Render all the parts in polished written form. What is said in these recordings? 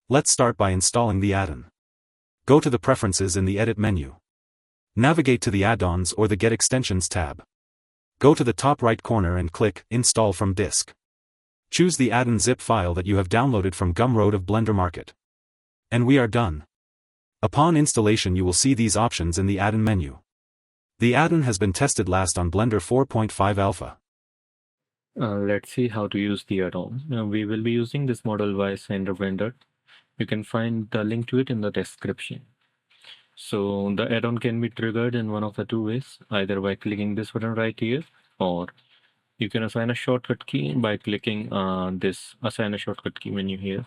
Let's start by installing the add-on. Go to the Preferences in the Edit menu. Navigate to the Add-ons or the Get Extensions tab. Go to the top right corner and click Install from Disk. Choose the add-on zip file that you have downloaded from Gumroad of Blender Market. And we are done. Upon installation you will see these options in the add-on menu. The add-on has been tested last on Blender 4.5 Alpha. Let's see how to use the add-on. We will be using this model by Sender Blender. You can find the link to it in the description. So the add-on can be triggered in one of the two ways, either by clicking this button right here, or you can assign a shortcut key by clicking this assign a shortcut key menu here.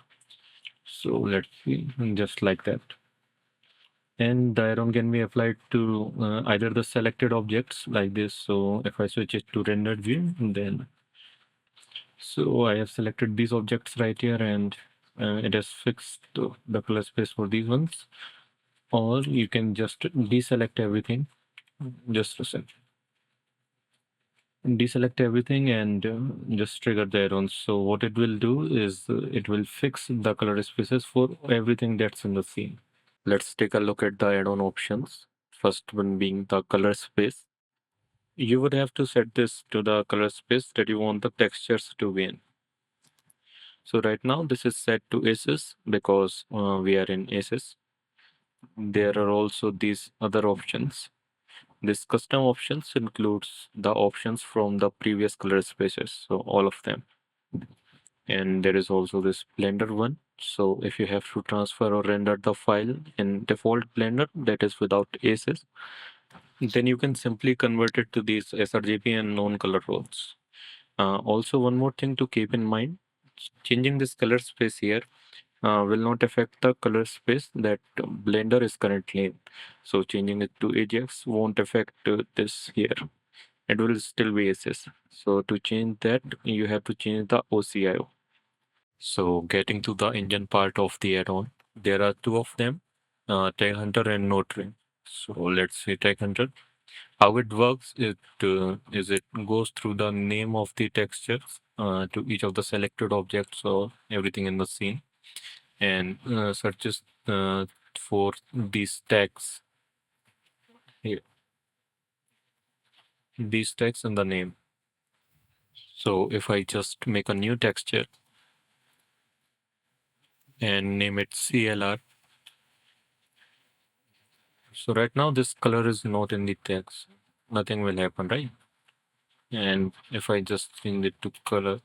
So let's see, just like that. And the add-on can be applied to either the selected objects like this. So if I switch it to rendered view, then so I have selected these objects right here, and it has fixed the color space for these ones. Or you can just deselect everything. Just a sec. Deselect everything and just trigger the add-on. So what it will do is it will fix the color spaces for everything that's in the scene. Let's take a look at the add-on options. First one being the color space. You would have to set this to the color space that you want the textures to be in. So right now this is set to aces because we are in aces. There are also these other options. This custom options includes the options from the previous color spaces, so all of them. And there is also this Blender one. So if you have to transfer or render the file in default Blender that is without aces, then you can simply convert it to these sRGB and non-color roles. Also, one more thing to keep in mind, changing this color space here will not affect the color space that Blender is currently in. So changing it to Ajax won't affect this here. It will still be SS. So to change that, you have to change the OCIO. So getting to the engine part of the add-on, there are two of them, Tag Hunter and Node Train. So let's see Tag Hunter. How it works is it goes through the name of the textures to each of the selected objects or everything in the scene, and searches for these tags here, these tags in the name. So if I just make a new texture and name it CLR, so right now this color is not in the text, nothing will happen, right? And if I just change it to color,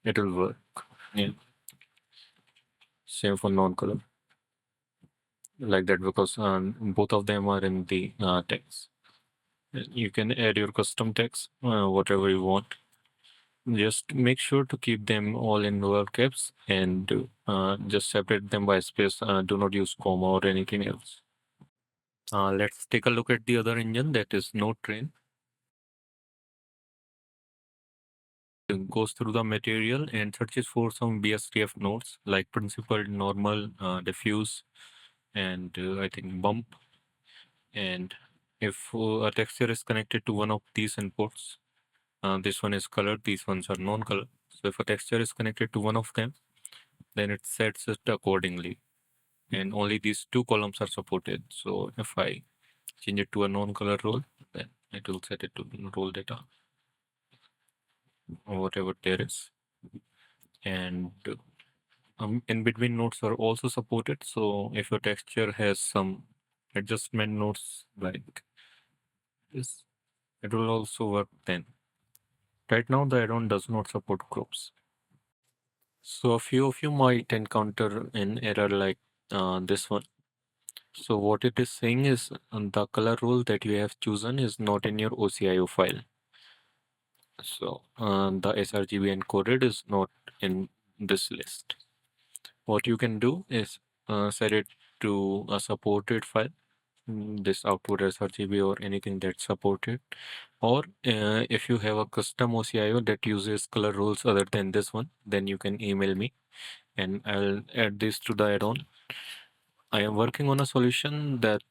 it will work. Yeah. Same for non-color, like that, because both of them are in the text. You can add your custom text, whatever you want. Just make sure to keep them all in lower caps and just separate them by space. Do not use comma or anything else. Let's take a look at the other engine, that is Node Train. It goes through the material and searches for some BSTF nodes like principled, normal, diffuse, and I think bump. And if a texture is connected to one of these inputs, this one is colored, these ones are non-color. So if a texture is connected to one of them, then it sets it accordingly. And only these two columns are supported. So if I change it to a non-color role, then it will set it to role data or whatever there is. And in between nodes are also supported. So if your texture has some adjustment nodes like this, it will also work then. Right now, the add-on does not support groups. So a few of you might encounter an error like this one. So what it is saying is the color rule that you have chosen is not in your OCIO file. So the sRGB encoded is not in this list. What you can do is set it to a supported file, this output sRGB or anything that's supported. Or if you have a custom OCIO that uses color rules other than this one, then you can email me and I'll add this to the add-on. I am working on a solution that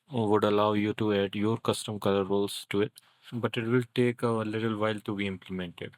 would allow you to add your custom color rules to it, but it will take a little while to be implemented.